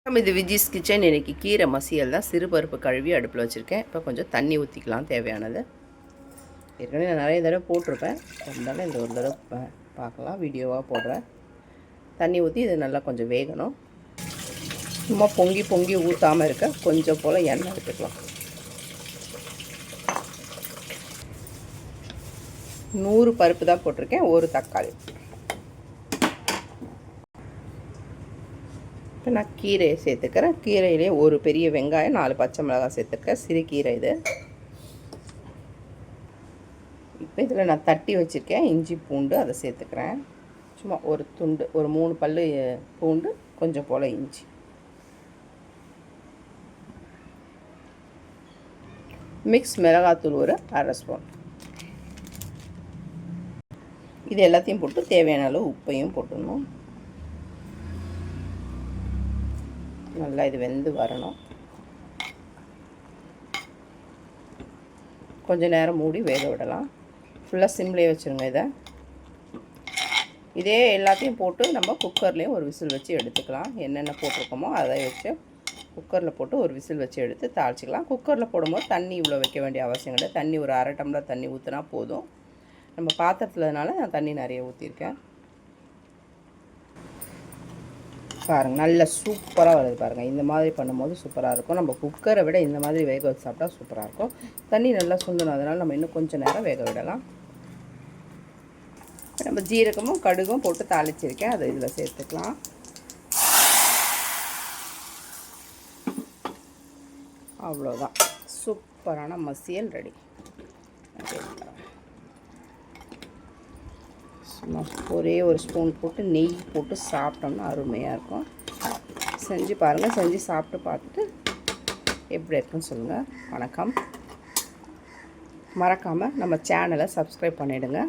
நம்ம இது விஜிஸ் கிச்சன். இன்றைக்கி கீரை மசியல் தான். சிறுபருப்பு கழுவி அடுப்பில் வச்சுருக்கேன். இப்போ கொஞ்சம் தண்ணி ஊற்றிக்கலாம் தேவையானது. ஏற்கனவே நான் நிறைய தடவை போட்டிருப்பேன், இருந்தாலும் இந்த ஒரு தடவை பார்க்கலாம், வீடியோவாக போடுறேன். தண்ணி ஊற்றி இது நல்லா கொஞ்சம் வேகணும். சும்மா பொங்கி பொங்கி ஊற்றாமல் இருக்க கொஞ்சம் போல் எண்ணெய் விட்டுக்கலாம். 100 பருப்பு தான் போட்டிருக்கேன், ஒரு தக்காளி. இப்போ நான் கீரையை சேர்த்துக்கிறேன். கீரையிலே ஒரு பெரிய வெங்காயம், 4 பச்சை மிளகாய் சேர்த்துருக்கேன். சிறு கீரை இது. இப்போ இதில் நான் தட்டி வச்சுருக்கேன் இஞ்சி பூண்டு, அதை சேர்த்துக்கிறேன். சும்மா ஒரு துண்டு, ஒரு 3 பல் பூண்டு, கொஞ்சம் போல் இஞ்சி. மிக்ஸ் மிளகாத்தூள் ஒரு 1/2 ஸ்பூன். இது எல்லாத்தையும் போட்டு தேவையான அளவு உப்பையும் போட்டுடணும். நல்லா இது வெந்து வரணும். கொஞ்சம் நேரம் மூடி வேக விடலாம். ஃபுல்லாக சிம்லேயே வச்சுருங்க. இதே எல்லாத்தையும் போட்டு நம்ம குக்கர்லேயும் ஒரு விசில் வச்சு எடுத்துக்கலாம். என்னென்ன போட்டிருக்கோமோ அதை வச்சு குக்கரில் போட்டு ஒரு விசில் வச்சு எடுத்து தாளிச்சிக்கலாம். குக்கரில் போடும்போது தண்ணி இவ்வளோ வைக்க வேண்டிய அவசியம் கிடையாது. தண்ணி ஒரு 1/2 டம்ளர் தண்ணி ஊற்றினா போதும். நம்ம பாத்திரத்துலனால நான் தண்ணி நிறைய ஊற்றிருக்கேன். பாருங்கள், நல்ல சூப்பராக வருது பாருங்கள். இந்த மாதிரி பண்ணும்போது சூப்பராக இருக்கும். நம்ம குக்கரை விட இந்த மாதிரி வேக வச்சு சாப்பிட்டா சூப்பராக இருக்கும். தண்ணி நல்லா சுண்டணும், அதனால் நம்ம இன்னும் கொஞ்சம் நேரம் வேக விடலாம். நம்ம ஜீரகமும் கடுகும் போட்டு தாளிச்சிருக்கேன், அதை இதில் சேர்த்துக்கலாம். அவ்வளோதான், சூப்பரான மசியல் ரெடி. ஒரே ஒரு ஸ்பூன் போட்டு நெய் போட்டு சாப்பிட்டோம்னா அருமையாக இருக்கும். செஞ்சு பாருங்கள். செஞ்சு சாப்பிட்டு பார்த்துட்டு எப்படி இருக்குன்னு சொல்லுங்கள். வணக்கம். மறக்காமல் நம்ம சேனலை சப்ஸ்கிரைப் பண்ணிவிடுங்க.